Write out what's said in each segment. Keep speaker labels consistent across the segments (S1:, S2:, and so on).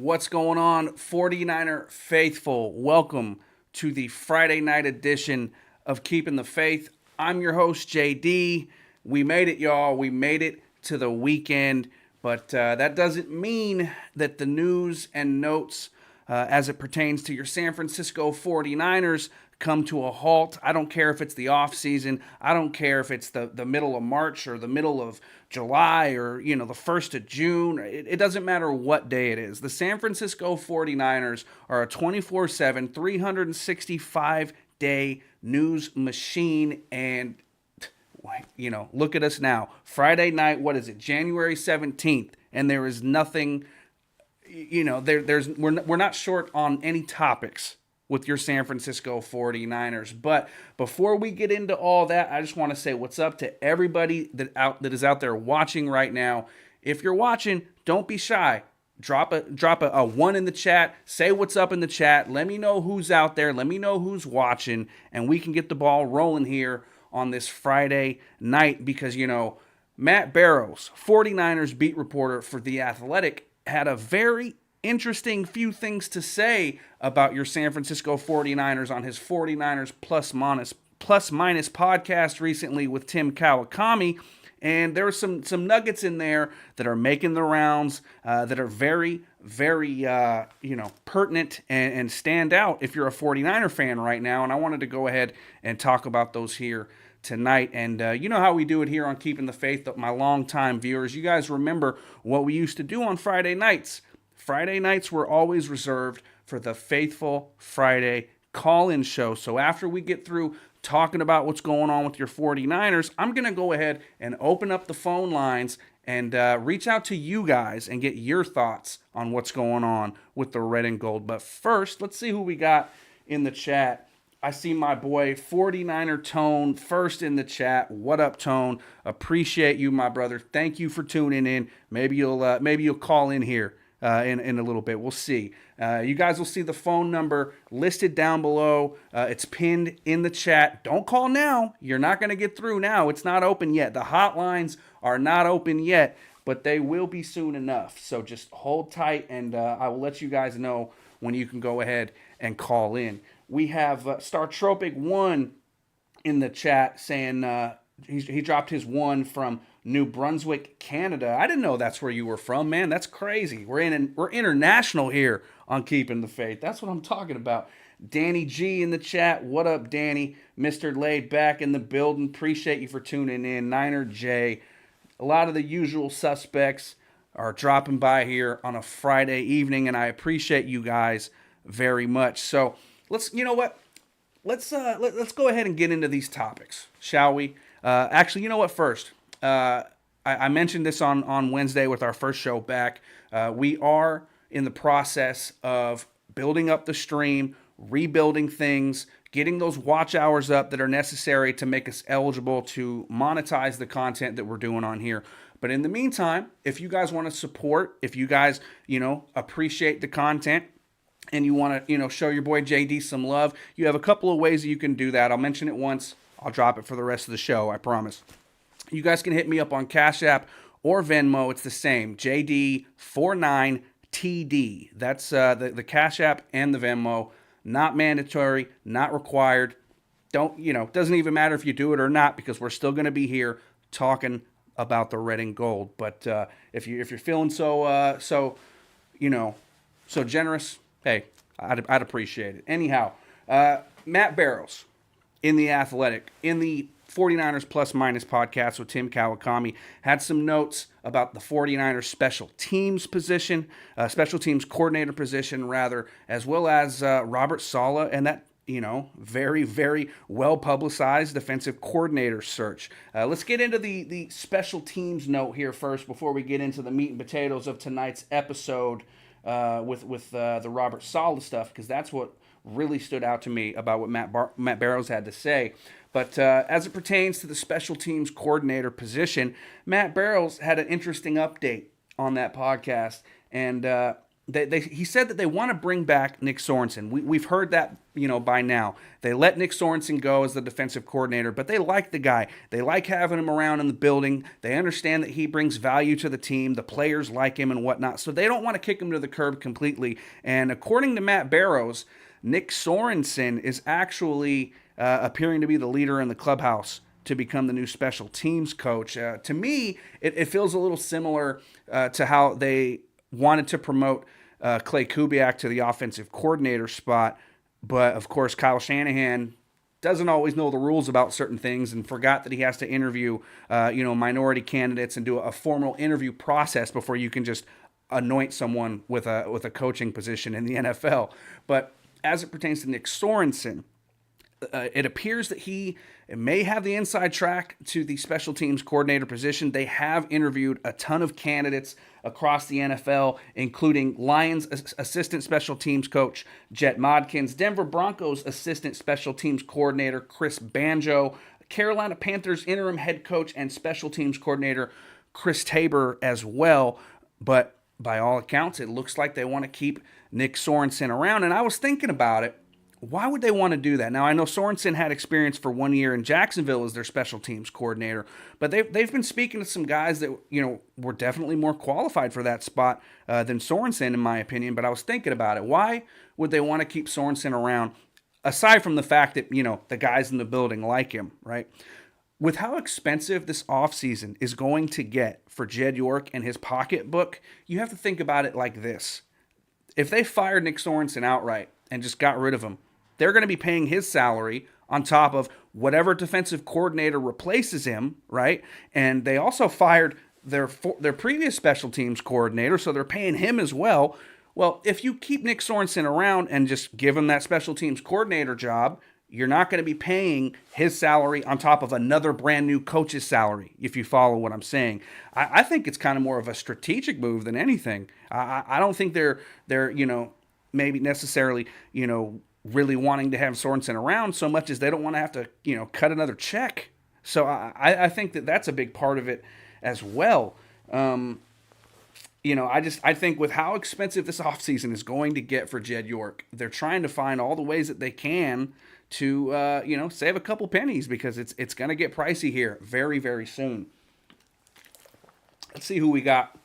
S1: What's going on, 49er faithful? Welcome to the Friday night edition of Keeping the Faith. I'm your host, JD. We made it, y'all. We made it to the weekend, but that doesn't mean that the news and notes as it pertains to your San Francisco 49ers come to a halt. I don't care if it's the off season. I don't care if it's the middle of March or the middle of July or, the 1st of June. It doesn't matter what day it is. The San Francisco 49ers are a 24/7, 365-day news machine. And, look at us now. Friday night, what is it? January 17th. And there is nothing, we're not short on any topics with your San Francisco 49ers. But before we get into all that, I just want to say what's up to everybody that is out there watching right now. If you're watching, don't be shy. Drop a one in the chat. Say what's up in the chat. Let me know who's out there. Let me know who's watching, and we can get the ball rolling here on this Friday night because, Matt Barrows, 49ers beat reporter for The Athletic, had a very interesting few things to say about your San Francisco 49ers on his 49ers Plus Minus podcast recently with Tim Kawakami. And there are some nuggets in there that are making the rounds that are very, very, pertinent and stand out if you're a 49er fan right now. And I wanted to go ahead and talk about those here tonight. And you know how we do it here on Keeping the Faith, my longtime viewers. You guys remember what we used to do on Friday nights. Friday nights were always reserved for the Faithful Friday call-in show. So after we get through talking about what's going on with your 49ers, I'm going to go ahead and open up the phone lines and reach out to you guys and get your thoughts on what's going on with the red and gold. But first, let's see who we got in the chat. I see my boy 49er Tone first in the chat. What up, Tone? Appreciate you, my brother. Thank you for tuning in. Maybe you'll call in here in a little bit. We'll see. You guys will see the phone number listed down below. It's pinned in the chat. Don't call now. You're not going to get through now. It's not open yet. The hotlines are not open yet, but they will be soon enough. So just hold tight, and I will let you guys know when you can go ahead and call in. We have Startropic 1 in the chat saying he dropped his one from New Brunswick, Canada. I didn't know that's where you were from, man. That's crazy. We're international here on Keeping the Faith. That's what I'm talking about. Danny G in the chat. What up, Danny? Mr. Laid Back in the building. Appreciate you for tuning in. Niner J. A lot of the usual suspects are dropping by here on a Friday evening, and I appreciate you guys very much. So let's go ahead and get into these topics, shall we? Actually, you know what? First, I mentioned this on Wednesday with our first show back. We are in the process of building up the stream, rebuilding things, getting those watch hours up that are necessary to make us eligible to monetize the content that we're doing on here. But in the meantime, if you guys want to support, if you guys, appreciate the content, and you want to, show your boy JD some love, you have a couple of ways that you can do that. I'll mention it once. I'll drop it for the rest of the show, I promise. You guys can hit me up on Cash App or Venmo. It's the same, JD49TD. That's the Cash App and the Venmo. Not mandatory, not required. Doesn't even matter if you do it or not because we're still going to be here talking about the red and gold. But if you're feeling so generous, hey, I'd appreciate it. Anyhow, Matt Barrows in The Athletic, in the 49ers Plus Minus podcast with Tim Kawakami, had some notes about the 49ers special teams coordinator position, rather, as well as Robert Saleh and that, very, very well-publicized defensive coordinator search. Let's get into the special teams note here first before we get into the meat and potatoes of tonight's episode with the Robert Saleh stuff, because that's what really stood out to me about what Matt Barrows had to say. But as it pertains to the special teams coordinator position, Matt Barrows had an interesting update on that podcast. And he said that they want to bring back Nick Sorensen. We've heard that, by now. They let Nick Sorensen go as the defensive coordinator, but they like the guy. They like having him around in the building. They understand that he brings value to the team. The players like him and whatnot. So they don't want to kick him to the curb completely. And according to Matt Barrows, Nick Sorensen is actually appearing to be the leader in the clubhouse to become the new special teams coach. To me, it feels a little similar to how they wanted to promote Clay Kubiak to the offensive coordinator spot. But, of course, Kyle Shanahan doesn't always know the rules about certain things and forgot that he has to interview, minority candidates and do a formal interview process before you can just anoint someone with a coaching position in the NFL. But as it pertains to Nick Sorensen, it appears that he may have the inside track to the special teams coordinator position. They have interviewed a ton of candidates across the NFL, including Lions assistant special teams coach Jet Modkins, Denver Broncos assistant special teams coordinator Chris Banjo, Carolina Panthers interim head coach and special teams coordinator Chris Tabor as well. But by all accounts, it looks like they want to keep Nick Sorensen around. And I was thinking about it. Why would they want to do that? Now, I know Sorensen had experience for 1 year in Jacksonville as their special teams coordinator, but they've been speaking to some guys that, were definitely more qualified for that spot than Sorensen, in my opinion. But I was thinking about it. Why would they want to keep Sorensen around, aside from the fact that, the guys in the building like him, right? With how expensive this offseason is going to get for Jed York and his pocketbook, you have to think about it like this. If they fired Nick Sorensen outright and just got rid of him, they're going to be paying his salary on top of whatever defensive coordinator replaces him, right? And they also fired their previous special teams coordinator, so they're paying him as well. Well, if you keep Nick Sorensen around and just give him that special teams coordinator job, you're not going to be paying his salary on top of another brand new coach's salary, if you follow what I'm saying. I think it's kind of more of a strategic move than anything. I don't think they're maybe necessarily, really wanting to have Sorensen around so much as they don't want to have to, cut another check. So I think that that's a big part of it as well. I think with how expensive this offseason is going to get for Jed York, they're trying to find all the ways that they can to, save a couple pennies because it's going to get pricey here very, very soon. Let's see who we got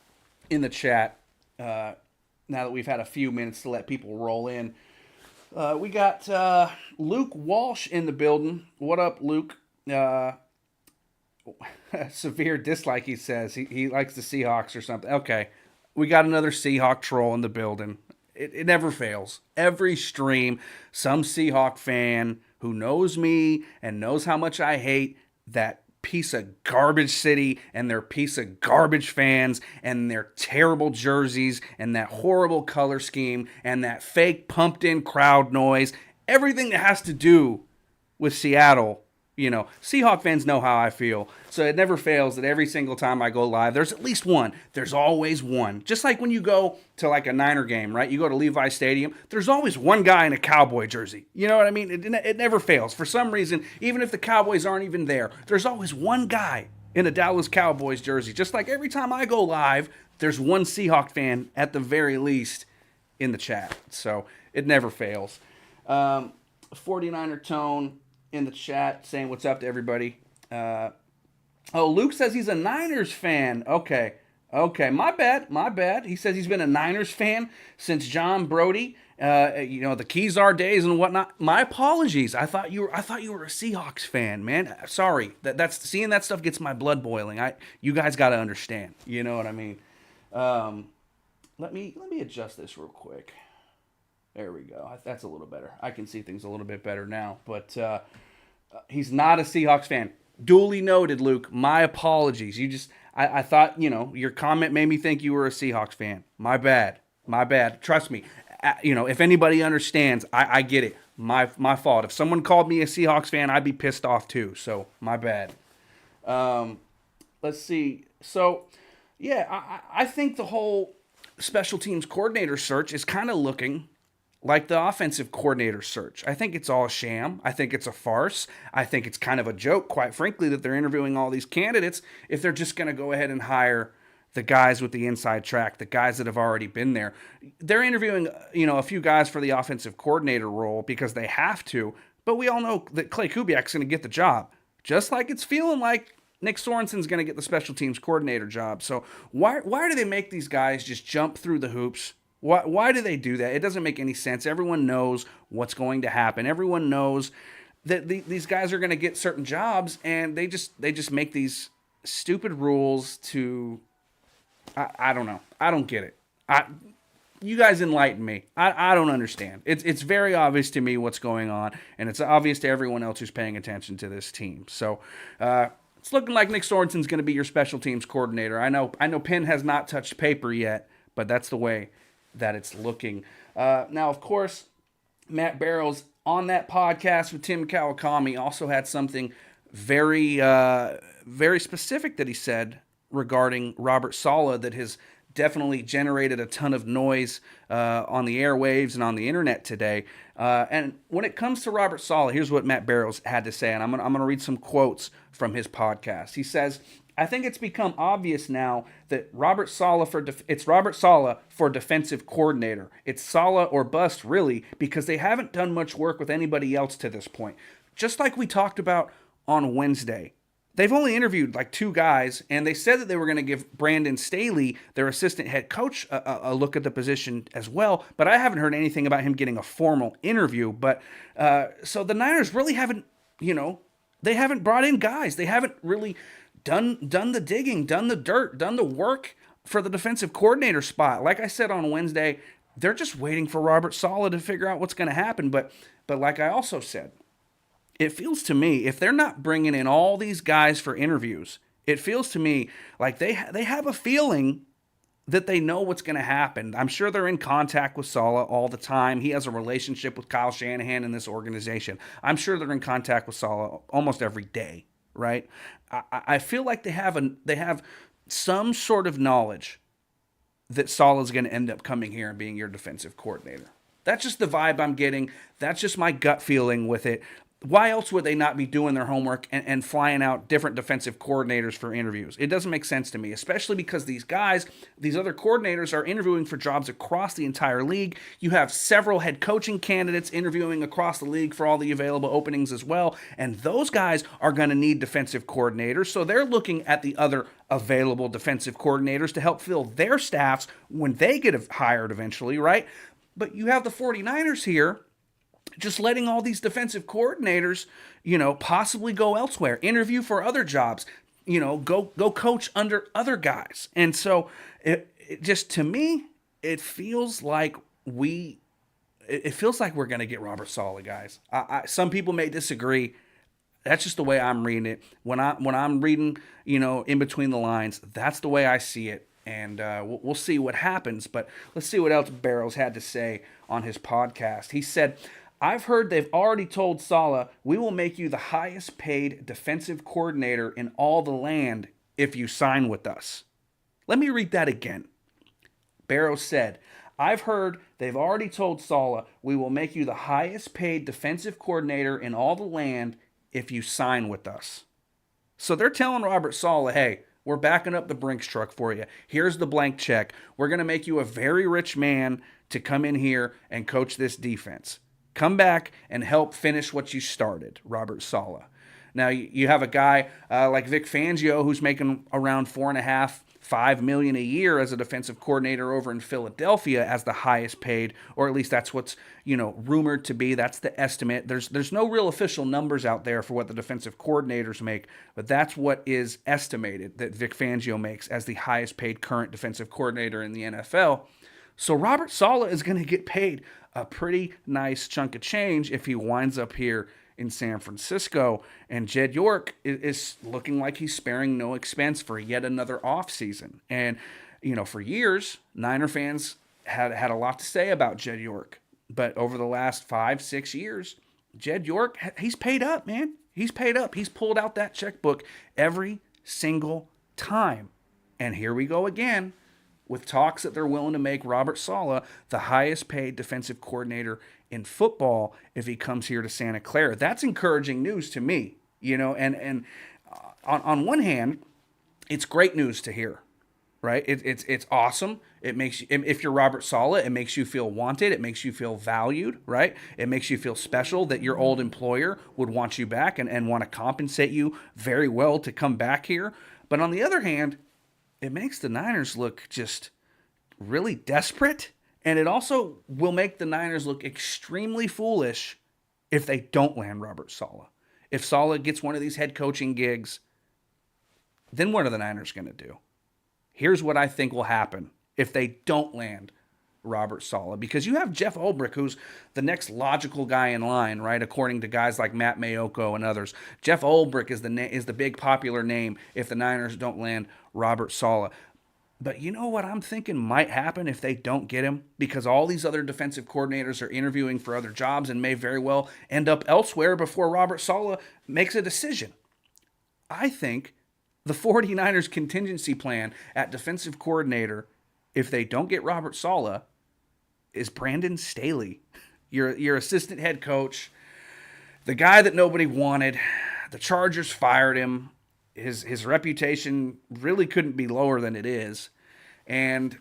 S1: in the chat now that we've had a few minutes to let people roll in. We got Luke Walsh in the building. What up, Luke? Severe dislike, he says. He likes the Seahawks or something. Okay. We got another Seahawk troll in the building. It never fails. Every stream, some Seahawk fan who knows me and knows how much I hate that piece of garbage city and their piece of garbage fans and their terrible jerseys and that horrible color scheme and that fake pumped in crowd noise, everything that has to do with Seattle. Seahawk fans know how I feel. So it never fails that every single time I go live, there's at least one. There's always one. Just like when you go to like a Niner game, right? You go to Levi Stadium, there's always one guy in a Cowboy jersey. You know what I mean? It never fails. For some reason, even if the Cowboys aren't even there, there's always one guy in a Dallas Cowboys jersey. Just like every time I go live, there's one Seahawk fan at the very least in the chat. So it never fails. 49er Tone in the chat saying what's up to everybody. Luke says he's a Niners fan. Okay, my bad. He says he's been a Niners fan since John Brody, the Kezar days and whatnot. My apologies. I thought you were a Seahawks fan, man. Sorry. That's seeing that stuff gets my blood boiling. You guys got to understand. You know what I mean? Let me adjust this real quick. There we go. That's a little better. I can see things a little bit better now. But he's not a Seahawks fan. Duly noted, Luke. My apologies. I thought, your comment made me think you were a Seahawks fan. My bad. Trust me. If anybody understands, I get it. My fault. If someone called me a Seahawks fan, I'd be pissed off too. So, my bad. Let's see. So, yeah, I think the whole special teams coordinator search is kind of looking like the offensive coordinator search. I think it's all a sham. I think it's a farce. I think it's kind of a joke, quite frankly, that they're interviewing all these candidates if they're just going to go ahead and hire the guys with the inside track, the guys that have already been there. They're interviewing, a few guys for the offensive coordinator role because they have to, but we all know that Clay Kubiak's going to get the job. Just like it's feeling like Nick Sorensen's going to get the special teams coordinator job. So why do they make these guys just jump through the hoops? Why do they do that? It doesn't make any sense. Everyone knows what's going to happen. Everyone knows that these guys are going to get certain jobs, and they just make these stupid rules to. I don't know. I don't get it. You guys enlighten me. I don't understand. It's very obvious to me what's going on, and it's obvious to everyone else who's paying attention to this team. So it's looking like Nick Sorensen's going to be your special teams coordinator. I know pen has not touched paper yet, but that's the way that it's looking. Now, of course, Matt Barrows on that podcast with Tim Kawakami also had something very, very specific that he said regarding Robert Saleh that has definitely generated a ton of noise on the airwaves and on the internet today. And when it comes to Robert Saleh, here's what Matt Barrows had to say, and I'm gonna read some quotes from his podcast. He says, "I think it's become obvious now that it's Robert Saleh for defensive coordinator. It's Saleh or bust, really, because they haven't done much work with anybody else to this point. Just like we talked about on Wednesday. They've only interviewed like 2 guys, and they said that they were going to give Brandon Staley, their assistant head coach, a look at the position as well. But I haven't heard anything about him getting a formal interview. But so the Niners really haven't, they haven't brought in guys. They haven't really done the digging, done the dirt, done the work for the defensive coordinator spot. Like I said on Wednesday, they're just waiting for Robert Saleh to figure out what's going to happen. But like I also said, it feels to me, if they're not bringing in all these guys for interviews, it feels to me like they have a feeling that they know what's going to happen. I'm sure they're in contact with Saleh all the time. He has a relationship with Kyle Shanahan in this organization. I'm sure they're in contact with Saleh almost every day, right? I feel like they have some sort of knowledge that Saleh is going to end up coming here and being your defensive coordinator. That's just the vibe I'm getting. That's just my gut feeling with it. Why else would they not be doing their homework and flying out different defensive coordinators for interviews? It doesn't make sense to me, especially because these other coordinators are interviewing for jobs across the entire league. You have several head coaching candidates interviewing across the league for all the available openings as well, and those guys are going to need defensive coordinators, so they're looking at the other available defensive coordinators to help fill their staffs when they get hired eventually, right? But you have the 49ers here just letting all these defensive coordinators, possibly go elsewhere, interview for other jobs, go coach under other guys. And so it just, to me, it feels like we're going to get Robert Saleh, guys. Some people may disagree. That's just the way I'm reading it. When I'm reading, in between the lines, that's the way I see it. And we'll see what happens. But let's see what else Barrows had to say on his podcast. He said, "I've heard they've already told Saleh, we will make you the highest paid defensive coordinator in all the land if you sign with us." Let me read that again. Barrows said, "I've heard they've already told Saleh, we will make you the highest paid defensive coordinator in all the land if you sign with us." So they're telling Robert Saleh, hey, we're backing up the Brinks truck for you. Here's the blank check. We're going to make you a very rich man to come in here and coach this defense. Come back and help finish what you started, Robert Saleh. Now, you have a guy like Vic Fangio who's making around $4.5 million a year as a defensive coordinator over in Philadelphia as the highest paid, or at least that's what's rumored to be. That's the estimate. There's no real official numbers out there for what the defensive coordinators make, but that's what is estimated that Vic Fangio makes as the highest paid current defensive coordinator in the NFL. So Robert Saleh is going to get paid a pretty nice chunk of change if he winds up here in San Francisco. And Jed York is looking like he's sparing no expense for yet another offseason. And, for years, Niner fans had a lot to say about Jed York. But over the last 5-6 years, Jed York, he's paid up, man. He's paid up. He's pulled out that checkbook every single time. And here we go again, with talks that they're willing to make Robert Saleh the highest paid defensive coordinator in football if he comes here to Santa Clara. That's encouraging news to me, and on one hand, it's great news to hear. right? It's awesome. It makes you, if you're Robert Saleh, it makes you feel wanted. It makes you feel valued, right? It makes you feel special that your old employer would want you back and want to compensate you very well to come back here. But on the other hand, it makes the Niners look just really desperate. And it also will make the Niners look extremely foolish if they don't land Robert Saleh. If Saleh gets one of these head coaching gigs, then what are the Niners going to do? Here's what I think will happen if they don't land Robert Saleh, because you have Jeff Ulbrich, who's the next logical guy in line, right? According to guys like Matt Mayoko and others, Jeff Ulbrich is the big popular name if the Niners don't land Robert Saleh. But you know what I'm thinking might happen if they don't get him? Because all these other defensive coordinators are interviewing for other jobs and may very well end up elsewhere before Robert Saleh makes a decision. I think the 49ers contingency plan at defensive coordinator, if they don't get Robert Saleh, is Brandon Staley, your assistant head coach, the guy that nobody wanted. The Chargers fired him. His reputation really couldn't be lower than it is. And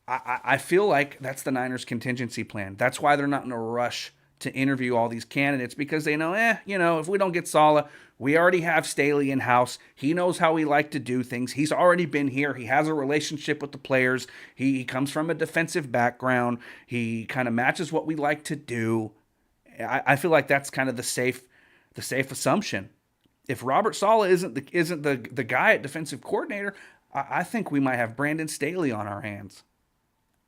S1: I feel like that's the Niners contingency plan. That's why they're not in a rush to interview all these candidates, because they know, if we don't get Saleh, we already have Staley in-house. He knows how we like to do things. He's already been here. He has a relationship with the players. He comes from a defensive background. He kind of matches what we like to do. I feel like that's kind of the safe assumption. If Robert Saleh isn't the guy at defensive coordinator, I think we might have Brandon Staley on our hands.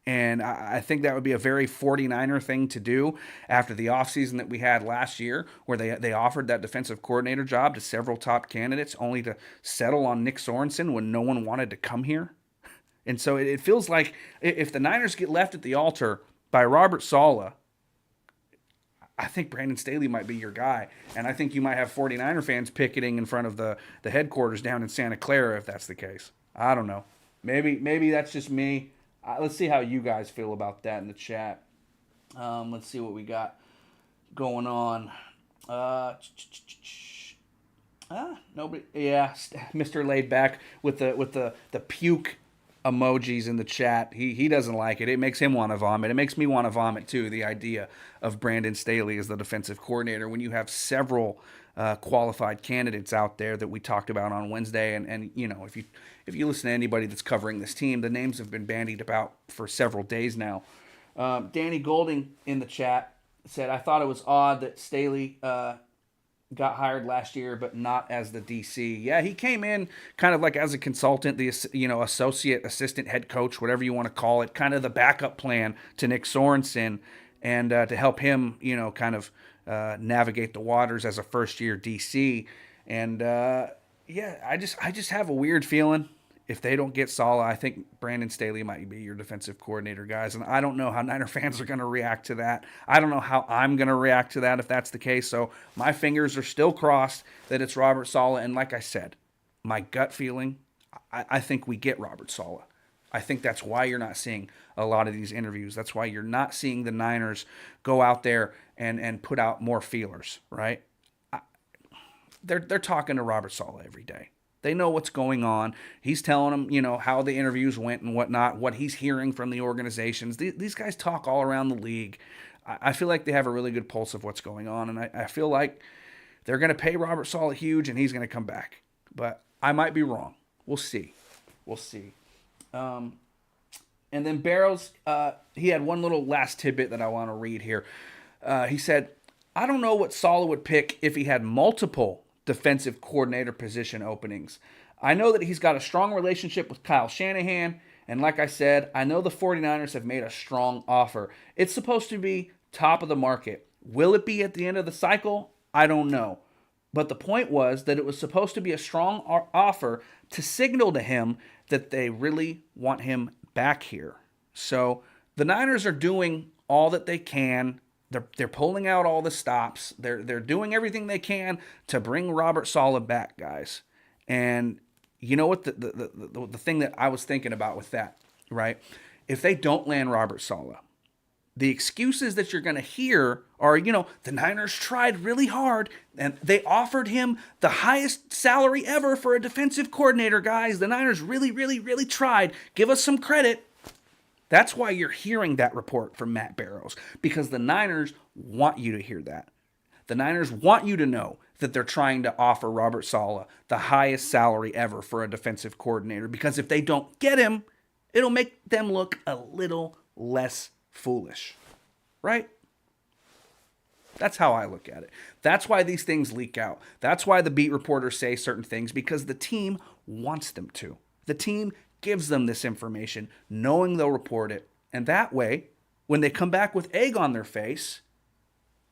S1: And I think that would be a very 49er thing to do after the offseason that we had last year, where they offered that defensive coordinator job to several top candidates, only to settle on Nick Sorensen when no one wanted to come here. And so it feels like if the Niners get left at the altar by Robert Saleh, I think Brandon Staley might be your guy. And I think you might have 49er fans picketing in front of the headquarters down in Santa Clara if that's the case. I don't know. Maybe that's just me. Let's see how you guys feel about that in the chat. Let's see what we got going on. Nobody. Yeah, Mr. Laid Back with the puke emojis in the chat. He doesn't like it. It makes him want to vomit. It makes me want to vomit too. The idea of Brandon Staley as the defensive coordinator when you have several qualified candidates out there that we talked about on Wednesday, and if you listen to anybody that's covering this team, the names have been bandied about for several days now. Danny Golding in the chat said, I thought it was odd that Staley got hired last year, but not as the DC. Yeah, he came in kind of like as a consultant, the associate, assistant, head coach, whatever you want to call it, kind of the backup plan to Nick Sorensen, and to help him, kind of navigate the waters as a first-year DC. And I just have a weird feeling. If they don't get Saleh, I think Brandon Staley might be your defensive coordinator, guys. And I don't know how Niner fans are going to react to that. I don't know how I'm going to react to that if that's the case. So my fingers are still crossed that it's Robert Saleh. And like I said, my gut feeling, I think we get Robert Saleh. I think that's why you're not seeing a lot of these interviews. That's why you're not seeing the Niners go out there and put out more feelers, right? They're talking to Robert Saleh every day. They know what's going on. He's telling them, how the interviews went and whatnot, what he's hearing from the organizations. These guys talk all around the league. I feel like they have a really good pulse of what's going on, and I feel like they're going to pay Robert Saleh huge, and he's going to come back. But I might be wrong. We'll see. And then Barrows, he had one little last tidbit that I want to read here. He said, I don't know what Saleh would pick if he had multiple defensive coordinator position openings. I know that he's got a strong relationship with Kyle Shanahan, and like I said, I know the 49ers have made a strong offer. It's supposed to be top of the market. Will it be at the end of the cycle? I don't know. But the point was that it was supposed to be a strong offer to signal to him that they really want him back here. So the Niners are doing all that they can. They're pulling out all the stops. They're doing everything they can to bring Robert Saleh back, guys. And you know what the thing that I was thinking about with that, right? If they don't land Robert Saleh, The excuses that you're going to hear are, the Niners tried really hard and they offered him the highest salary ever for a defensive coordinator, guys. The Niners really, really, really tried. Give us some credit. That's why you're hearing that report from Matt Barrows, because the Niners want you to hear that. The Niners want you to know that they're trying to offer Robert Saleh the highest salary ever for a defensive coordinator, because if they don't get him, it'll make them look a little less foolish, right? That's how I look at it. That's why these things leak out. That's why the beat reporters say certain things, because the team wants them to. The team gives them this information, knowing they'll report it. And that way, when they come back with egg on their face,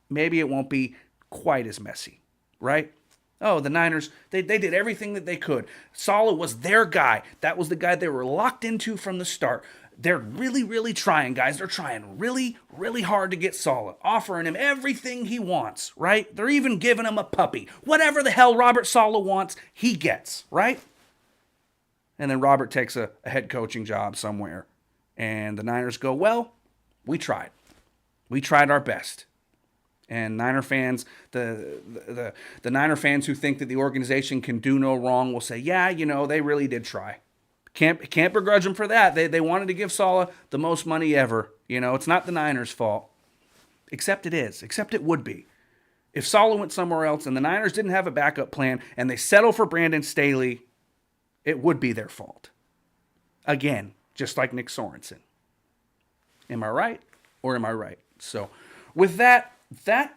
S1: maybe it won't be quite as messy, right? Oh, the Niners, they did everything that they could. Saleh was their guy. That was the guy they were locked into from the start. They're really, really trying, guys. They're trying really, really hard to get Saleh, offering him everything he wants, right? They're even giving him a puppy. Whatever the hell Robert Saleh wants, he gets, right? And then Robert takes a head coaching job somewhere. And the Niners go, well, we tried. We tried our best. And Niner fans, the Niner fans who think that the organization can do no wrong will say, yeah, they really did try. Can't begrudge them for that. They wanted to give Saleh the most money ever. It's not the Niners' fault. Except it is. Except it would be. If Saleh went somewhere else and the Niners didn't have a backup plan and they settle for Brandon Staley, it would be their fault. Again, just like Nick Sorensen. Am I right? Or am I right? So with that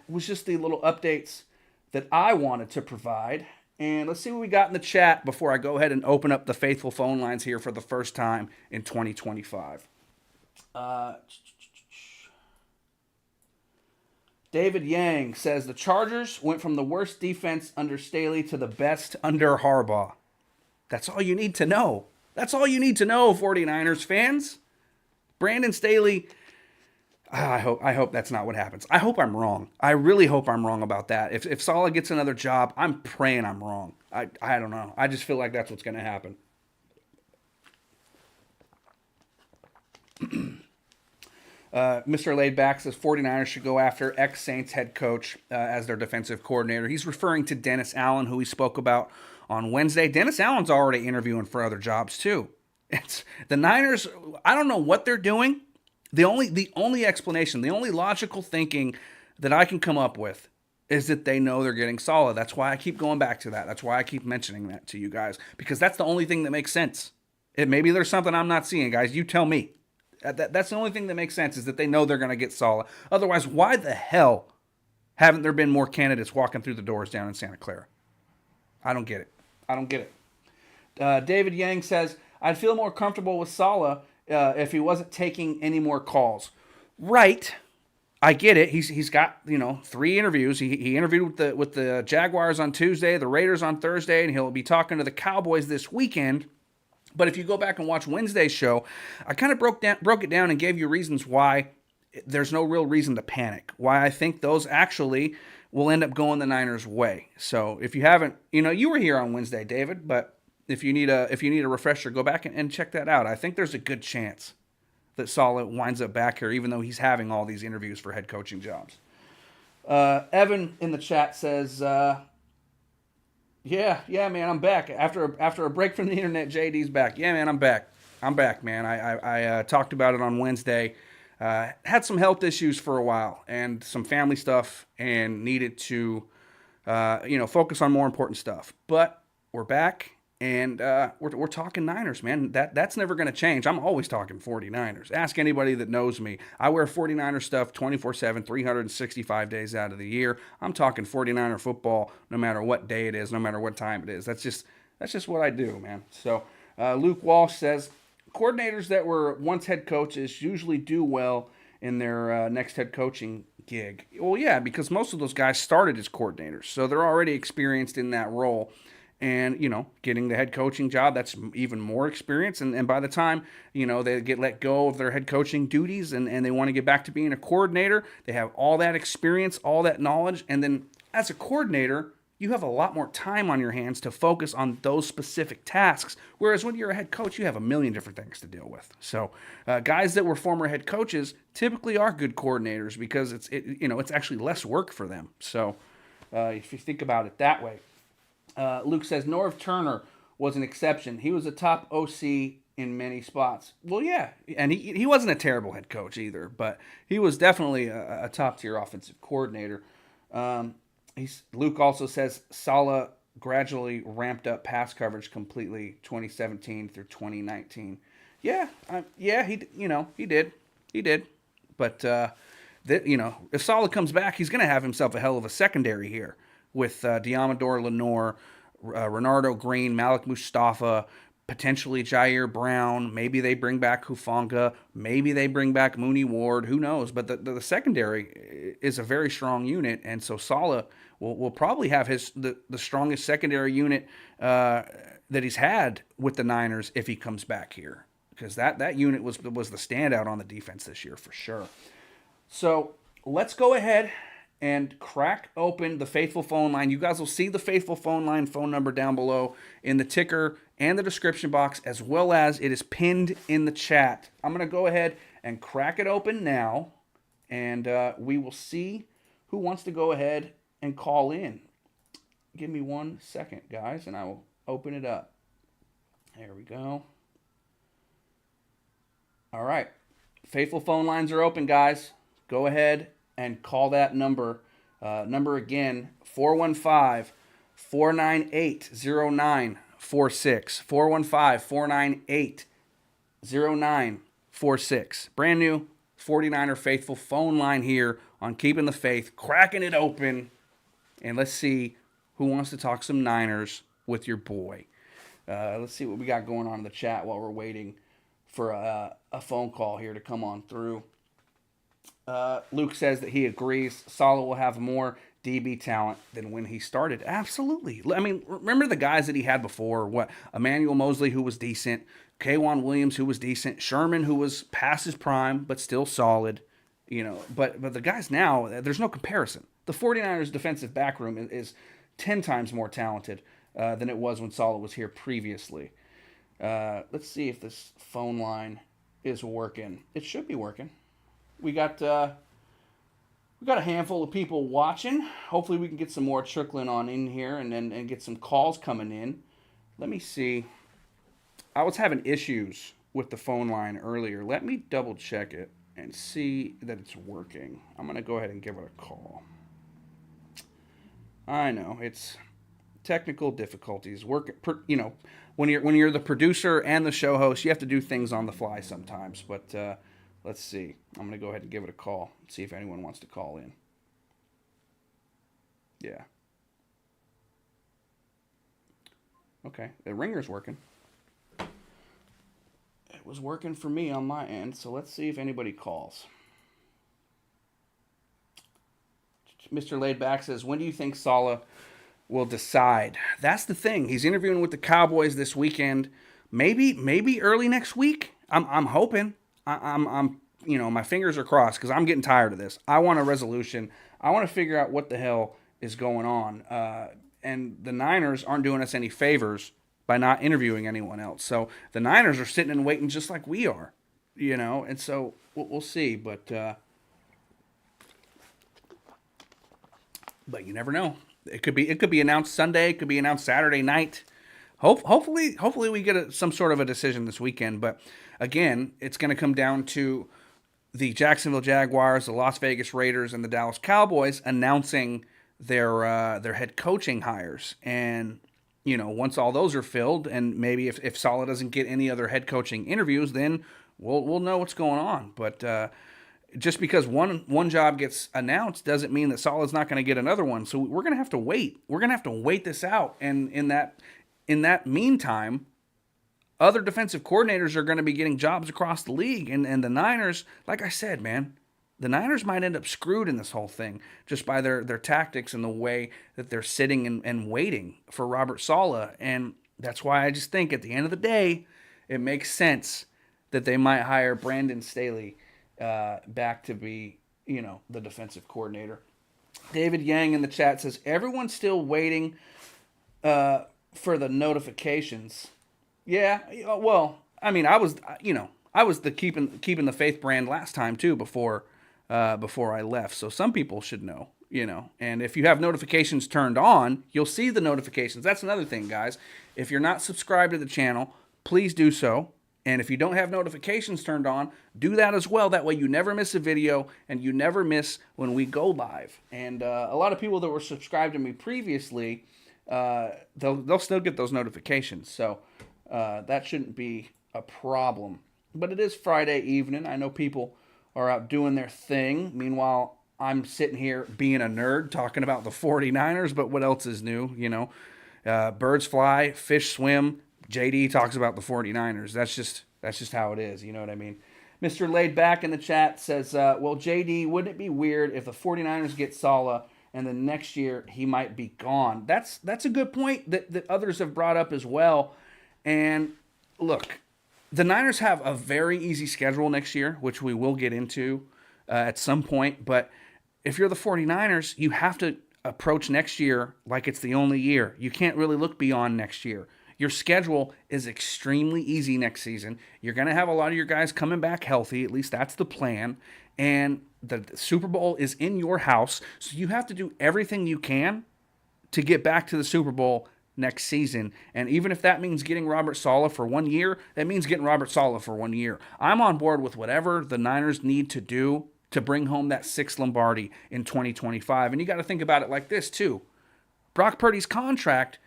S1: was just the little updates that I wanted to provide. And let's see what we got in the chat before I go ahead and open up the faithful phone lines here for the first time in 2025. David Yang says the Chargers went from the worst defense under Staley to the best under Harbaugh. That's all you need to know. That's all you need to know, 49ers fans. Brandon Staley, I hope that's not what happens. I hope I'm wrong. I really hope I'm wrong about that. If Saleh gets another job, I'm praying I'm wrong. I don't know. I just feel like that's what's going to happen. Mr. Laidback says 49ers should go after ex-Saints head coach as their defensive coordinator. He's referring to Dennis Allen, who he spoke about on Wednesday. Dennis Allen's already interviewing for other jobs too. It's the Niners. I don't know what they're doing. The only explanation, the only logical thinking that I can come up with is that they know they're getting Saleh. That's why I keep going back to that. That's why I keep mentioning that to you guys, because that's the only thing that makes sense. Maybe there's something I'm not seeing, guys. You tell me. That's the only thing that makes sense, is that they know they're going to get Saleh. Otherwise, why the hell haven't there been more candidates walking through the doors down in Santa Clara? I don't get it. David Yang says, I'd feel more comfortable with Saleh if he wasn't taking any more calls. Right. I get it. He's got 3 interviews. He interviewed with the Jaguars on Tuesday, the Raiders on Thursday, and he'll be talking to the Cowboys this weekend. But if you go back and watch Wednesday's show, I kind of broke it down and gave you reasons why there's no real reason to panic. Why I think those actually will end up going the Niners' way. So if you haven't, you were here on Wednesday, David, but if you need a refresher, go back and check that out. I think there's a good chance that Saleh winds up back here, even though he's having all these interviews for head coaching jobs. Evan in the chat says, yeah, man, I'm back. After a break from the internet, JD's back. Yeah, man, I'm back, man. I talked about it on Wednesday. Had some health issues for a while and some family stuff, and needed to, focus on more important stuff. But we're back. And we're talking Niners, man. That's never going to change. I'm always talking 49ers. Ask anybody that knows me. I wear 49er stuff 24/7, 365 days out of the year. I'm talking 49er football no matter what day it is, no matter what time it is. That's just what I do, man. So Luke Walsh says, coordinators that were once head coaches usually do well in their next head coaching gig. Well, yeah, because most of those guys started as coordinators, so they're already experienced in that role. And, getting the head coaching job, that's even more experience. And by the time, they get let go of their head coaching duties and they want to get back to being a coordinator, they have all that experience, all that knowledge. And then as a coordinator, you have a lot more time on your hands to focus on those specific tasks. Whereas when you're a head coach, you have a million different things to deal with. So guys that were former head coaches typically are good coordinators because it's actually less work for them. So if you think about it that way. Luke says Norv Turner was an exception. He was a top OC in many spots. Well, yeah, and he wasn't a terrible head coach either, but he was definitely a top tier offensive coordinator. Luke also says Saleh gradually ramped up pass coverage completely 2017 through 2019. Yeah, he did. But if Saleh comes back, he's going to have himself a hell of a secondary here with Diamador Lenore, Renardo Green, Malik Mustafa, potentially Jair Brown. Maybe they bring back Hufanga. Maybe they bring back Mooney Ward. Who knows? But the secondary is a very strong unit, and so Saleh will probably have the strongest secondary unit that he's had with the Niners if he comes back here, because that unit was the standout on the defense this year for sure. So let's go ahead and crack open the Faithful phone line. You guys will see the Faithful phone line phone number down below in the ticker and the description box, as well as it is pinned in the chat. I'm going to go ahead and crack it open now, and we will see who wants to go ahead and call in. Give me 1 second, guys, and I will open it up. There we go. All right. Faithful phone lines are open, guys. Go ahead and call that number. Number again, 415-498-0946. 415-498-0946. Brand new 49er Faithful phone line here on Keeping the Faith. Cracking it open. And let's see who wants to talk some Niners with your boy. Let's see what we got going on in the chat while we're waiting for a phone call here to come on through. Luke says that he agrees Saleh will have more DB talent than when he started. Absolutely. I mean, remember the guys that he had before? What? Emmanuel Mosley, who was decent. K'Wan Williams, who was decent. Sherman, who was past his prime, but still solid. But the guys now, there's no comparison. The 49ers defensive back room is 10 times more talented than it was when Saleh was here previously. Let's see if this phone line is working. It should be working. We got a handful of people watching. Hopefully we can get some more trickling on in here and get some calls coming in. Let me see. I was having issues with the phone line earlier. Let me double check it and see that it's working. I'm going to go ahead and give it a call. I know, it's technical difficulties. When you're the producer and the show host, you have to do things on the fly sometimes, but let's see. I'm going to go ahead and give it a call. See if anyone wants to call in. Yeah. Okay. The ringer's working. It was working for me on my end, so let's see if anybody calls. Mr. Laidback says, when do you think Saleh will decide? That's the thing. He's interviewing with the Cowboys this weekend. Maybe early next week. I'm hoping. I'm my fingers are crossed because I'm getting tired of this. I want a resolution. I want to figure out what the hell is going on. And the Niners aren't doing us any favors by not interviewing anyone else. So the Niners are sitting and waiting just like we are, and so we'll see. But you never know. It could be announced Sunday. It could be announced Saturday night. Hopefully we get some sort of a decision this weekend. But again, it's going to come down to the Jacksonville Jaguars, the Las Vegas Raiders, and the Dallas Cowboys announcing their head coaching hires. And once all those are filled, and maybe if Saleh doesn't get any other head coaching interviews, then we'll know what's going on. But just because one job gets announced doesn't mean that Saleh's not going to get another one. So we're going to have to wait. We're going to have to wait this out. And in that meantime, other defensive coordinators are going to be getting jobs across the league. And the Niners, like I said, man, the Niners might end up screwed in this whole thing just by their tactics and the way that they're sitting and waiting for Robert Saleh. And that's why I just think at the end of the day, it makes sense that they might hire Brandon Staley back to be, the defensive coordinator. David Yang in the chat says, everyone's still waiting for the notifications. Yeah, well, I mean, I was the keeping the faith brand last time too before I left. So some people should know. And if you have notifications turned on, you'll see the notifications. That's another thing, guys. If you're not subscribed to the channel, please do so. And if you don't have notifications turned on, do that as well. That way you never miss a video and you never miss when we go live. And a lot of people that were subscribed to me previously, they'll still get those notifications. So that shouldn't be a problem. But it is Friday evening. I know people are out doing their thing. Meanwhile, I'm sitting here being a nerd talking about the 49ers, but what else is new? Birds fly, fish swim. JD talks about the 49ers. That's just how it is. You know what I mean? Mr. Laid Back in the chat says, well, JD, wouldn't it be weird if the 49ers get Saleh and then next year he might be gone? That's a good point that others have brought up as well. And look, the Niners have a very easy schedule next year, which we will get into at some point. But if you're the 49ers, you have to approach next year like it's the only year. You can't really look beyond next year. Your schedule is extremely easy next season. You're going to have a lot of your guys coming back healthy. At least that's the plan. And the Super Bowl is in your house. So you have to do everything you can to get back to the Super Bowl next season. And even if that means getting Robert Saleh for 1 year, that means getting Robert Saleh for 1 year. I'm on board with whatever the Niners need to do to bring home that 6th Lombardi in 2025. And you got to think about it like this too. Brock Purdy's contract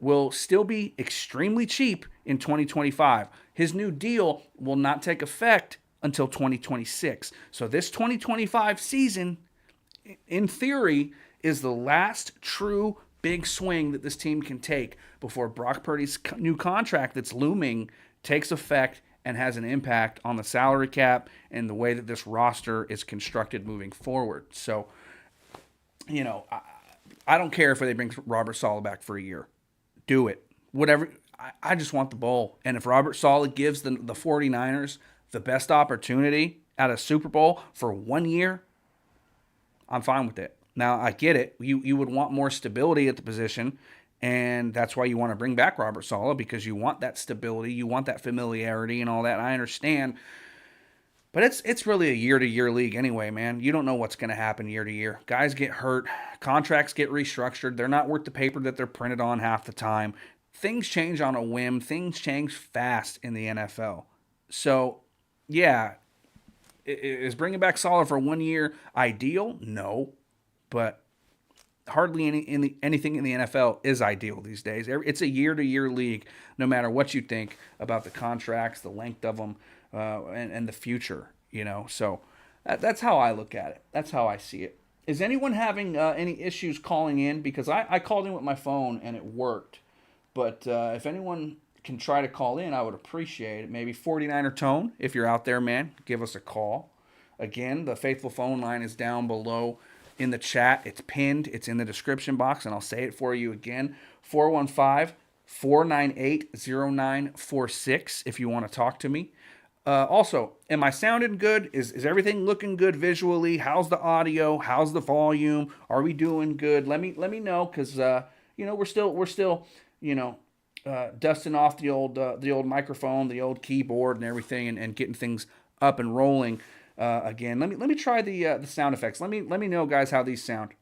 S1: will still be extremely cheap in 2025. His new deal will not take effect until 2026. So this 2025 season, in theory, is the last true big swing that this team can take before Brock Purdy's new contract that's looming takes effect and has an impact on the salary cap and the way that this roster is constructed moving forward. So, I don't care if they bring Robert Saleh back for a year. Do it. Whatever. I just want the bowl. And if Robert Saleh gives the 49ers the best opportunity at a Super Bowl for 1 year, I'm fine with it. Now, I get it. You would want more stability at the position, and that's why you want to bring back Robert Saleh, because you want that stability, you want that familiarity and all that. I understand. But it's really a year-to-year league anyway, man. You don't know what's going to happen year to year. Guys get hurt. Contracts get restructured. They're not worth the paper that they're printed on half the time. Things change on a whim. Things change fast in the NFL. So, yeah, is bringing back Saleh for 1 year ideal? No. But hardly anything in the NFL is ideal these days. It's a year-to-year league, no matter what you think about the contracts, the length of them, and the future, So that's how I look at it. That's how I see it. Is anyone having any issues calling in? Because I called in with my phone and it worked. But if anyone can try to call in, I would appreciate it. Maybe 49er Tone, if you're out there, man, give us a call. Again, the faithful phone line is down below in the chat. It's pinned. It's in the description box, and I'll say it for you again. 415-498-0946 if you want to talk to me. Also, am I sounding good? Is everything looking good visually? How's the audio? How's the volume? Are we doing good? Let me know, because we're still dusting off the old microphone, the old keyboard, and everything, and getting things up and rolling again. Let me try the sound effects. Let me know, guys, how these sound.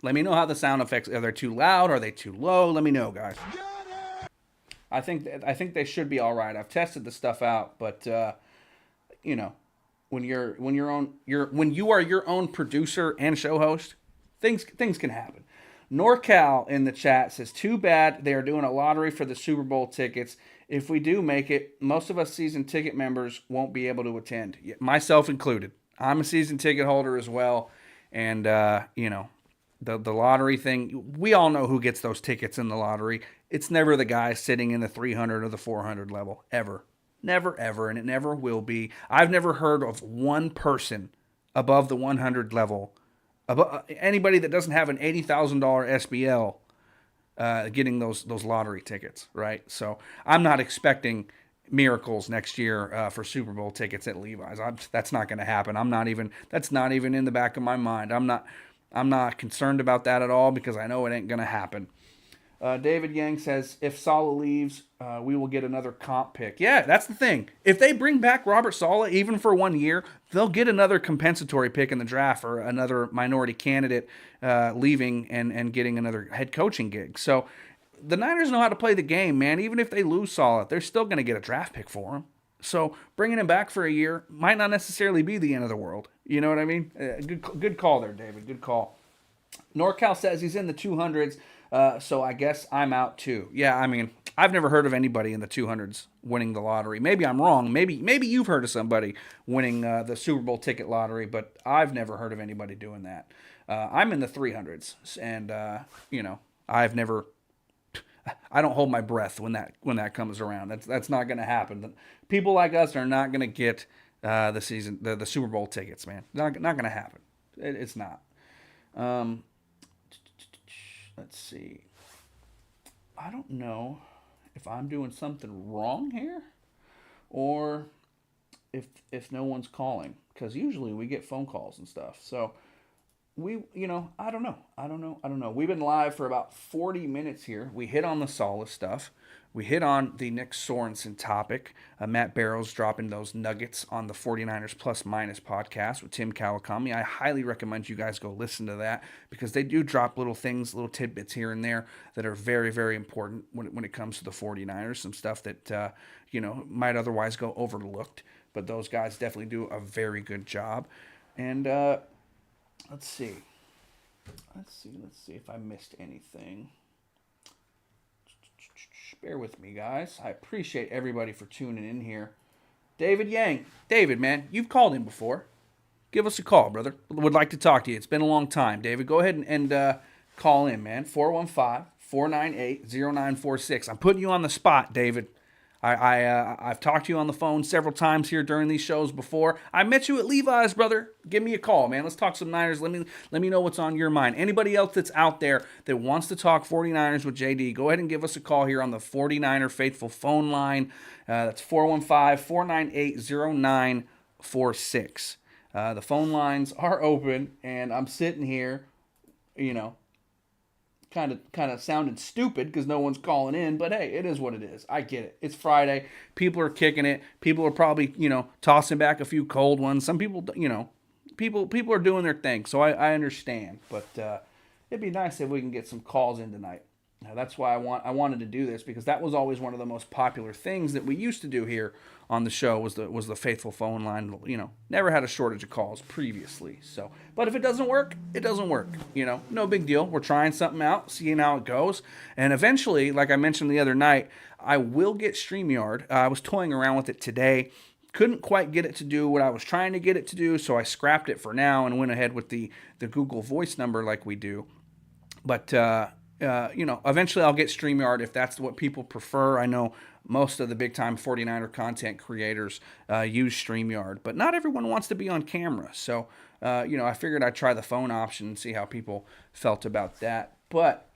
S1: Let me know how the sound effects, are they too loud? Are they too low? Let me know, guys. I think they should be all right. I've tested the stuff out, but when you are your own producer and show host, things can happen. NorCal in the chat says, too bad they are doing a lottery for the Super Bowl tickets. If we do make it, most of us season ticket members won't be able to attend, myself included. I'm a season ticket holder as well, and the lottery thing, we all know who gets those tickets in the lottery. It's never the guy sitting in the 300 or the 400 level, ever. Never, ever, and it never will be. I've never heard of one person above the 100 level Anybody that doesn't have an $80,000 SBL getting those lottery tickets, right? So I'm not expecting miracles next year for Super Bowl tickets at Levi's. That's not going to happen. That's not even in the back of my mind. I'm not concerned about that at all because I know it ain't going to happen. David Yang says, if Saleh leaves, we will get another comp pick. Yeah, that's the thing. If they bring back Robert Saleh, even for 1 year, they'll get another compensatory pick in the draft or another minority candidate leaving and getting another head coaching gig. So the Niners know how to play the game, man. Even if they lose Saleh, they're still going to get a draft pick for him. So bringing him back for a year might not necessarily be the end of the world. You know what I mean? Good call there, David. Good call. NorCal says he's in the 200s. So I guess I'm out too. Yeah, I mean, I've never heard of anybody in the 200s winning the lottery. Maybe I'm wrong. Maybe you've heard of somebody winning the Super Bowl ticket lottery, but I've never heard of anybody doing that. I'm in the 300s, and I don't hold my breath when that comes around. That's not going to happen. People like us are not going to get the Super Bowl tickets, man. Not going to happen. It's not. Let's see. I don't know if I'm doing something wrong here or if no one's calling, because usually we get phone calls and stuff. So I don't know. We've been live for about 40 minutes here. We hit on the Saleh stuff. We hit on the Nick Sorensen topic. Matt Barrows dropping those nuggets on the 49ers Plus Minus podcast with Tim Kawakami. I highly recommend you guys go listen to that because they do drop little things, little tidbits here and there that are very, very important when it comes to the 49ers. Some stuff that, might otherwise go overlooked. But those guys definitely do a very good job. And let's see if I missed anything. Bear with me, guys. I appreciate everybody for tuning in here. David Yang. David, man, you've called in before. Give us a call, brother. Would like to talk to you. It's been a long time. David, go ahead and call in, man. 415-498-0946. I'm putting you on the spot, David. I've talked to you on the phone several times here during these shows before. I met you at Levi's, brother. Give me a call, man. Let's talk some Niners. Let me know what's on your mind. Anybody else that's out there that wants to talk 49ers with JD, go ahead and give us a call here on the 49er Faithful phone line. That's 415-498-0946. The phone lines are open, and I'm sitting here, kind of sounded stupid because no one's calling in, but hey, it is what it is. I get it. It's Friday. People are kicking it. People are probably, tossing back a few cold ones. Some people, people are doing their thing, so I understand. But it'd be nice if we can get some calls in tonight. Now, that's why I wanted to do this, because that was always one of the most popular things that we used to do here on the show was the faithful phone line. Never had a shortage of calls previously. So, but if it doesn't work, it doesn't work. No big deal. We're trying something out, seeing how it goes, and eventually, like I mentioned the other night, I will get StreamYard. I was toying around with it today. Couldn't quite get it to do what I was trying to get it to do, so I scrapped it for now and went ahead with the Google Voice number like we do. But eventually I'll get StreamYard if that's what people prefer. I know most of the big-time 49er content creators use StreamYard, but not everyone wants to be on camera. So, I figured I'd try the phone option and see how people felt about that. But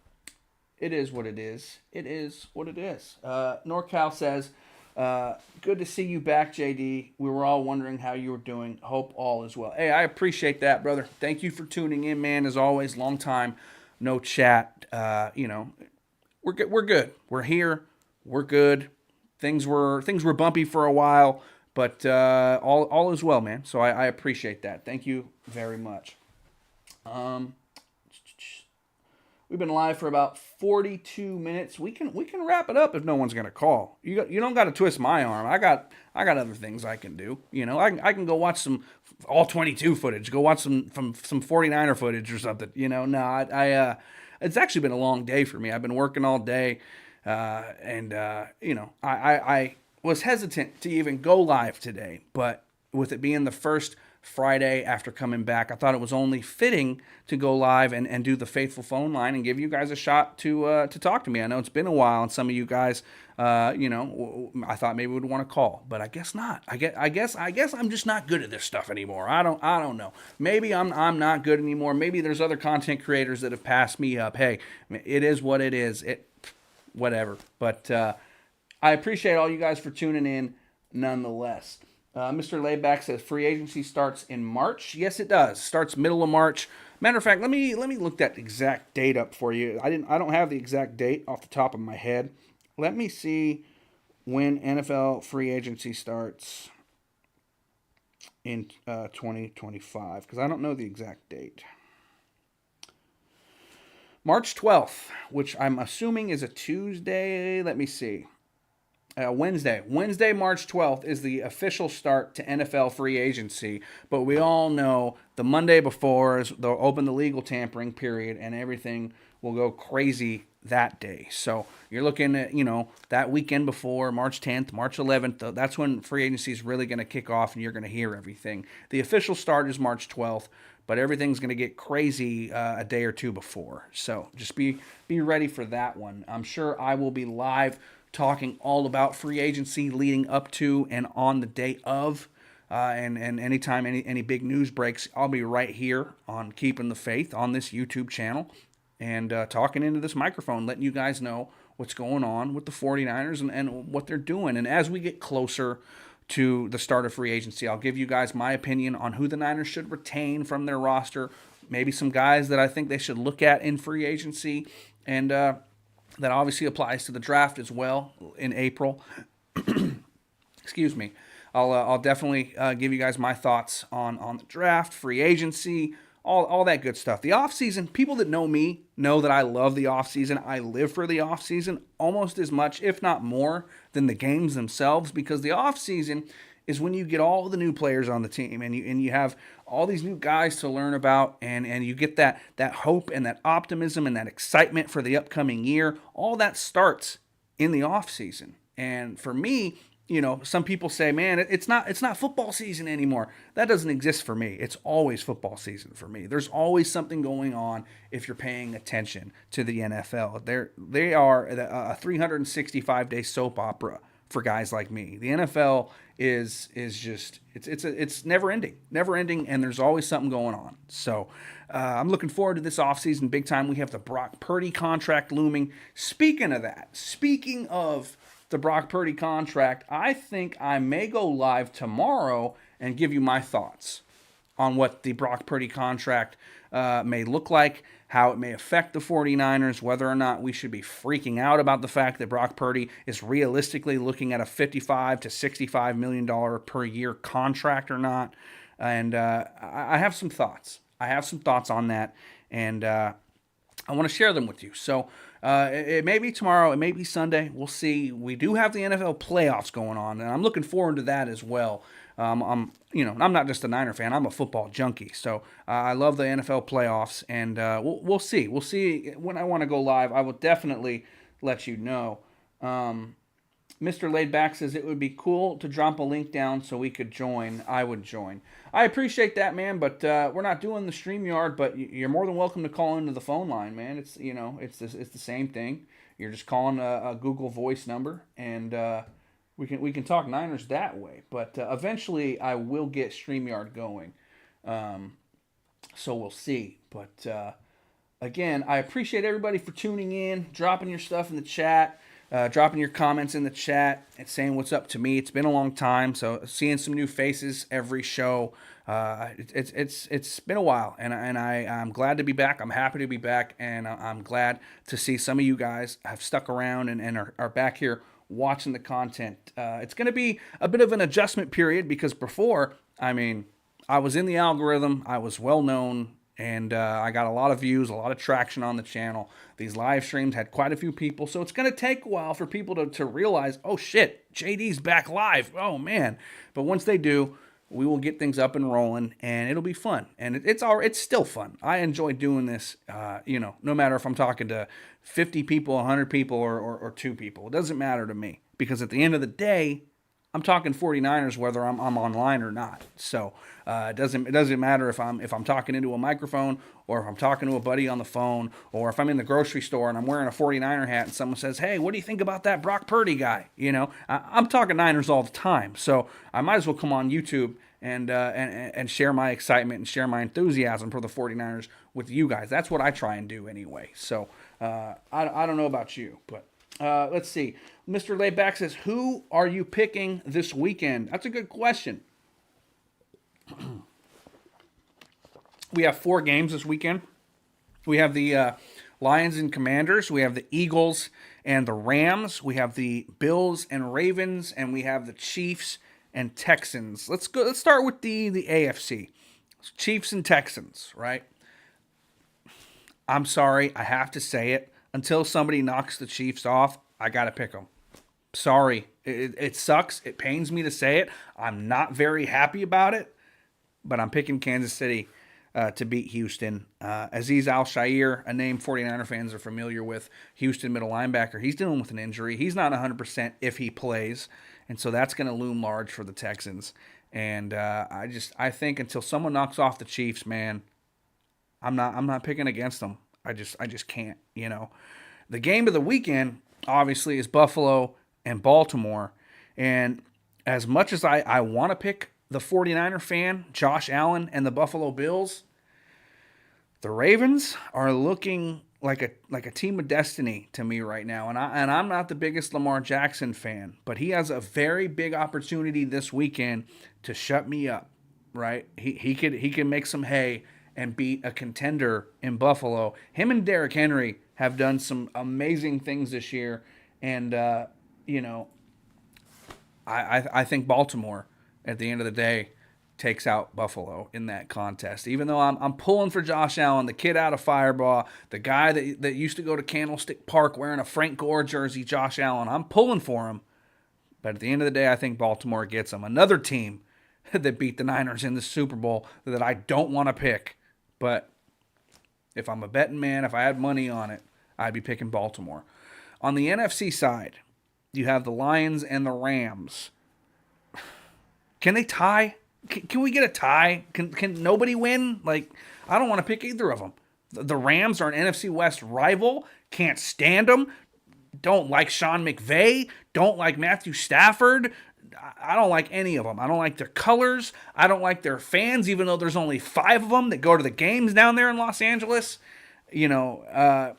S1: it is what it is. It is what it is. NorCal says, good to see you back, JD. We were all wondering how you were doing. Hope all is well. Hey, I appreciate that, brother. Thank you for tuning in, man. As always, long time no chat. We're good. We're here. We're good. Things were bumpy for a while, but all is well, man. So I appreciate that. Thank you very much. We've been live for about 42 minutes. We can wrap it up if no one's gonna call. You don't got to twist my arm. I got other things I can do. I can go watch some all 22 footage. Go watch some 49er footage or something. No, it's actually been a long day for me. I've been working all day, and I was hesitant to even go live today, but with it being the first Friday after coming back. I thought it was only fitting to go live and do the faithful phone line and give you guys a shot to talk to me. I know it's been a while, and some of you guys, I thought maybe would want to call, but I guess not. I guess I'm just not good at this stuff anymore. I don't know. Maybe I'm not good anymore. Maybe there's other content creators that have passed me up. Hey, it is what it is. Whatever. But I appreciate all you guys for tuning in nonetheless. Mr. Layback says free agency starts in March. Yes, it does. Starts middle of March. Matter of fact, let me look that exact date up for you. I don't have the exact date off the top of my head. Let me see when NFL free agency starts in 2025 because I don't know the exact date. March 12th, which I'm assuming is a Tuesday. Let me see. Wednesday, March 12th is the official start to NFL free agency. But we all know the Monday before is they'll open the legal tampering period and everything will go crazy that day. So you're looking at, that weekend before, March 10th, March 11th. That's when free agency is really going to kick off and you're going to hear everything. The official start is March 12th, but everything's going to get crazy a day or two before. So just be ready for that one. I'm sure I will be live talking all about free agency leading up to and on the day of. And anytime any big news breaks, I'll be right here on Keeping the Faith on this YouTube channel and talking into this microphone, letting you guys know what's going on with the 49ers and what they're doing. And as we get closer to the start of free agency, I'll give you guys my opinion on who the Niners should retain from their roster, maybe some guys that I think they should look at in free agency, and that obviously applies to the draft as well in April. Excuse me. I'll definitely give you guys my thoughts on the draft, free agency, all that good stuff. The offseason, people that know me know that I love the offseason. I live for the offseason almost as much, if not more, than the games themselves, because the offseason is when you get all the new players on the team and you have all these new guys to learn about, and you get that hope and that optimism and that excitement for the upcoming year. All that starts in the off season. And for me, some people say, man, it's not football season anymore. That doesn't exist for me. It's always football season for me. There's always something going on if you're paying attention to the NFL. They are a 365-day soap opera for guys like me. The NFL is just it's never ending, and there's always something going on. So I'm looking forward to this offseason big time. We have the Brock Purdy contract looming. Speaking of the Brock Purdy contract, I think I may go live tomorrow and give you my thoughts on what the Brock Purdy contract may look like, how it may affect the 49ers, whether or not we should be freaking out about the fact that Brock Purdy is realistically looking at a $55 to $65 million per year contract or not. And I have some thoughts. On that, and I want to share them with you. So it may be tomorrow, it may be Sunday. We'll see. We do have the NFL playoffs going on, and I'm looking forward to that as well. I'm not just a Niner fan. I'm a football junkie. So I love the NFL playoffs, and we'll see. We'll see when I want to go live. I will definitely let you know. Mr. Laidback says it would be cool to drop a link down so we could join. I would join. I appreciate that, man, but we're not doing the StreamYard, but you're more than welcome to call into the phone line, man. It's the same thing. You're just calling a Google Voice number, and we can talk Niners that way. But eventually I will get StreamYard going. So we'll see. But again, I appreciate everybody for tuning in, dropping your stuff in the chat. Dropping your comments in the chat and saying what's up to me. It's been a long time, so seeing some new faces every show. It's been a while, and I'm glad to be back. I'm happy to be back, and I'm glad to see some of you guys have stuck around and are back here watching the content. It's going to be a bit of an adjustment period because before, I was in the algorithm. I was well known. And I got a lot of views, a lot of traction on the channel. These live streams had quite a few people. So it's going to take a while for people to realize, oh, shit, JD's back live. Oh, man. But once they do, we will get things up and rolling, and it'll be fun. And it's still fun. I enjoy doing this, no matter if I'm talking to 50 people, 100 people, or 2 people. It doesn't matter to me. Because at the end of the day, I'm talking 49ers whether I'm online or not. So it doesn't matter if I'm talking into a microphone or if I'm talking to a buddy on the phone or if I'm in the grocery store and I'm wearing a 49er hat and someone says, "Hey, what do you think about that Brock Purdy guy?" I'm talking Niners all the time. So I might as well come on YouTube and share my excitement and share my enthusiasm for the 49ers with you guys. That's what I try and do anyway. So I don't know about you, but let's see. Mr. Layback says, who are you picking this weekend? That's a good question. We have 4 games this weekend. We have the Lions and Commanders. We have the Eagles and the Rams. We have the Bills and Ravens, and we have the Chiefs and Texans. Let's start with the AFC. Chiefs and Texans, right? I'm sorry, I have to say it. Until somebody knocks the Chiefs off, I got to pick them. Sorry. It sucks. It pains me to say it. I'm not very happy about it, but I'm picking Kansas City to beat Houston. Azeez Al-Shaair, a name 49er fans are familiar with, Houston middle linebacker. He's dealing with an injury. He's not 100% if he plays, and so that's going to loom large for the Texans. And I think until someone knocks off the Chiefs, man, I'm not picking against them. I just can't. The game of the weekend obviously is Buffalo and Baltimore, and as much as I want to pick the 49er fan, Josh Allen, and the Buffalo Bills, the Ravens are looking like a team of destiny to me right now. And I'm not the biggest Lamar Jackson fan, but he has a very big opportunity this weekend to shut me up, right? He could make some hay and beat a contender in Buffalo. Him and Derrick Henry have done some amazing things this year, and I think Baltimore, at the end of the day, takes out Buffalo in that contest. Even though I'm pulling for Josh Allen, the kid out of Firebaugh, the guy that used to go to Candlestick Park wearing a Frank Gore jersey, Josh Allen, I'm pulling for him. But at the end of the day, I think Baltimore gets them. Another team that beat the Niners in the Super Bowl that I don't want to pick. But if I'm a betting man, if I had money on it, I'd be picking Baltimore. On the NFC side, you have the Lions and the Rams. Can they tie? Can we get a tie? Can nobody win? I don't want to pick either of them. The Rams are an NFC West rival. Can't stand them. Don't like Sean McVay. Don't like Matthew Stafford. I don't like any of them. I don't like their colors. I don't like their fans, even though there's only 5 of them that go to the games down there in Los Angeles. And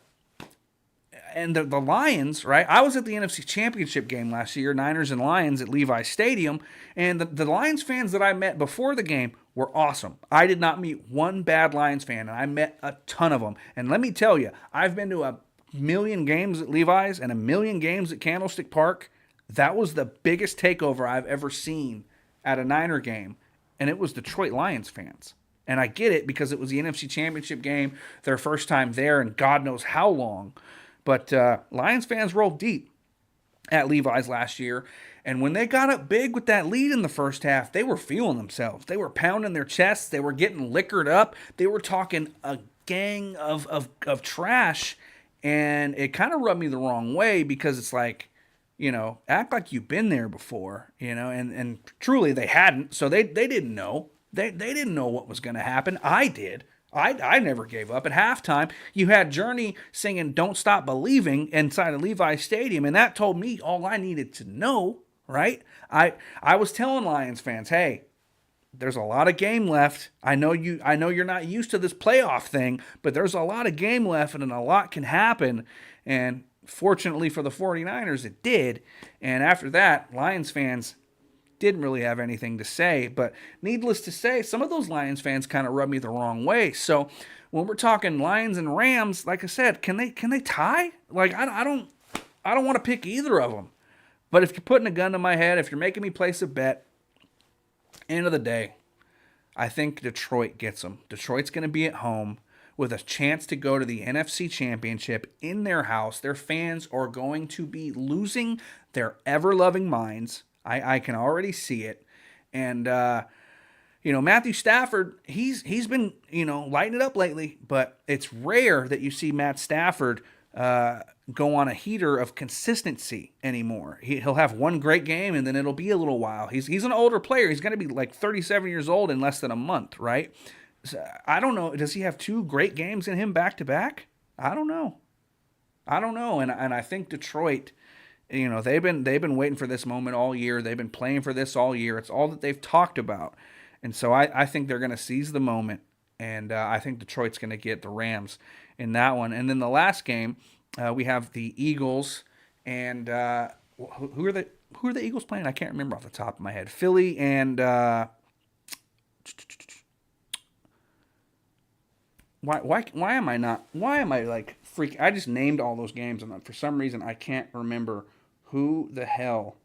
S1: the Lions, right? I was at the NFC Championship game last year, Niners and Lions at Levi's Stadium, and the Lions fans that I met before the game were awesome. I did not meet one bad Lions fan, and I met a ton of them. And let me tell you, I've been to a million games at Levi's and a million games at Candlestick Park. That was the biggest takeover I've ever seen at a Niner game, and it was Detroit Lions fans. And I get it because it was the NFC Championship game, their first time there, and God knows how long. But Lions fans rolled deep at Levi's last year. And when they got up big with that lead in the first half, they were feeling themselves. They were pounding their chests. They were getting liquored up. They were talking a gang of trash. And it kind of rubbed me the wrong way because it's like, act like you've been there before, and truly they hadn't. So they didn't know. They didn't know what was going to happen. I did. I never gave up. At halftime, you had Journey singing Don't Stop Believing inside of Levi's Stadium, and that told me all I needed to know, right? I was telling Lions fans, hey, there's a lot of game left. I know you're not used to this playoff thing, but there's a lot of game left, and a lot can happen. And fortunately for the 49ers, it did. And after that, Lions fans didn't really have anything to say, but needless to say, some of those Lions fans kind of rubbed me the wrong way. So when we're talking Lions and Rams, like I said, can they tie? I don't want to pick either of them. But if you're putting a gun to my head, if you're making me place a bet, end of the day, I think Detroit gets them. Detroit's going to be at home with a chance to go to the NFC Championship in their house. Their fans are going to be losing their ever-loving minds. I can already see it. And, Matthew Stafford, he's been, lighting it up lately, but it's rare that you see Matt Stafford go on a heater of consistency anymore. He'll have one great game and then it'll be a little while. He's an older player. He's going to be like 37 years old in less than a month, right? So, I don't know. Does he have two great games in him back to back? I don't know. I don't know. And I think Detroit, they've been waiting for this moment all year. They've been playing for this all year. It's all that they've talked about. And so I think they're going to seize the moment. And I think Detroit's going to get the Rams in that one. And then the last game, we have the Eagles and who are the Eagles playing? I can't remember off the top of my head. Philly and why am I like freak? I just named all those games and for some reason I can't remember who the hell.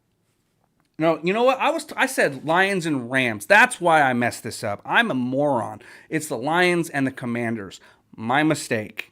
S1: No, you know what? I said Lions and Rams. That's why I messed this up. I'm a moron. It's the Lions and the Commanders. My mistake.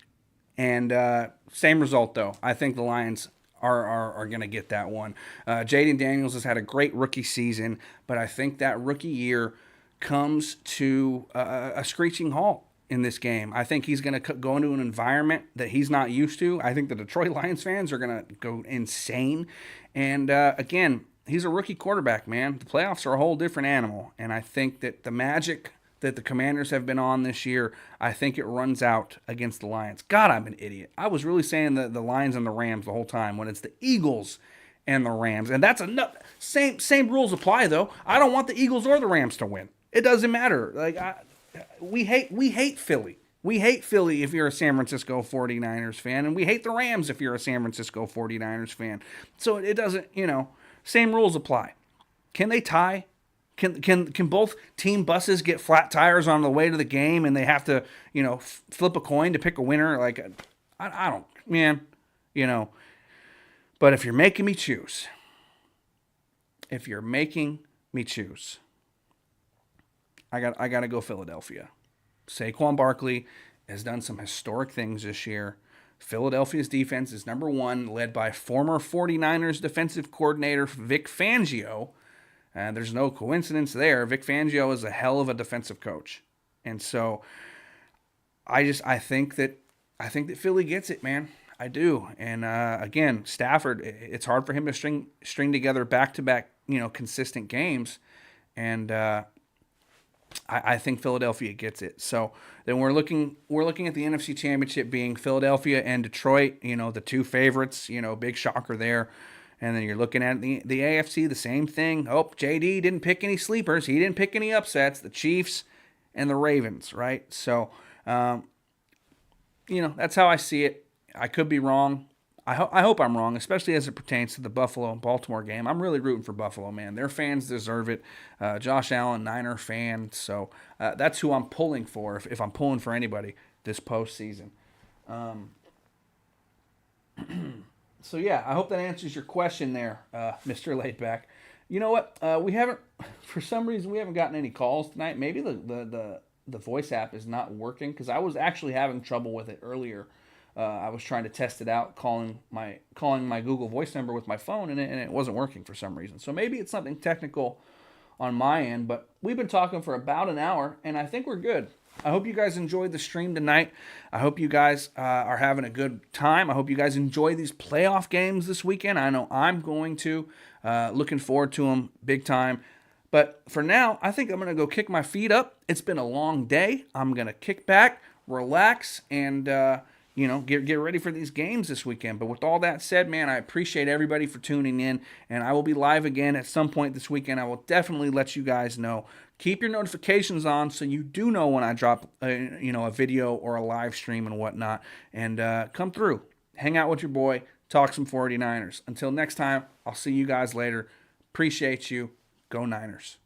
S1: And same result though. I think the Lions are going to get that one. Jaden Daniels has had a great rookie season, but I think that rookie year comes to a screeching halt in this game. I think he's going to go into an environment that he's not used to. I think the Detroit Lions fans are going to go insane. And again, he's a rookie quarterback, man. The playoffs are a whole different animal. And I think that the magic that the Commanders have been on this year, I think it runs out against the Lions. God, I'm an idiot. I was really saying the Lions and the Rams the whole time when it's the Eagles and the Rams. And that's enough. Same rules apply, though. I don't want the Eagles or the Rams to win. It doesn't matter. We hate Philly. We hate Philly if you're a San Francisco 49ers fan, and we hate the Rams if you're a San Francisco 49ers fan. So it doesn't, same rules apply. Can they tie? Can both team buses get flat tires on the way to the game and they have to, flip a coin to pick a winner? Like, I don't, man, But if you're making me choose, I got to go Philadelphia. Saquon Barkley has done some historic things this year. Philadelphia's defense is number one, led by former 49ers defensive coordinator Vic Fangio. And there's no coincidence there. Vic Fangio is a hell of a defensive coach. And so I think that Philly gets it, man. I do. And again, Stafford, it's hard for him to string together back-to-back, consistent games. And I think Philadelphia gets it. So then we're looking at the NFC Championship being Philadelphia and Detroit, the two favorites, big shocker there. And then you're looking at the AFC, the same thing. Oh, JD didn't pick any sleepers. He didn't pick any upsets. The Chiefs and the Ravens, right? So, that's how I see it. I could be wrong. I hope I'm wrong, especially as it pertains to the Buffalo and Baltimore game. I'm really rooting for Buffalo, man. Their fans deserve it. Josh Allen, Niner fan. So that's who I'm pulling for if I'm pulling for anybody this postseason. So, yeah, I hope that answers your question there, Mr. Laidback. You know what? For some reason, we haven't gotten any calls tonight. Maybe the voice app is not working because I was actually having trouble with it earlier. I was trying to test it out, calling my Google Voice number with my phone, and it wasn't working for some reason. So maybe it's something technical on my end, but we've been talking for about an hour, and I think we're good. I hope you guys enjoyed the stream tonight. I hope you guys are having a good time. I hope you guys enjoy these playoff games this weekend. I know I'm going to. Looking forward to them big time. But for now, I think I'm going to go kick my feet up. It's been a long day. I'm going to kick back, relax, and get ready for these games this weekend. But with all that said, man, I appreciate everybody for tuning in, and I will be live again at some point this weekend. I will definitely let you guys know. Keep your notifications on so you do know when I drop a video or a live stream and whatnot. And come through, hang out with your boy, talk some 49ers. Until next time, I'll see you guys later. Appreciate you. Go Niners.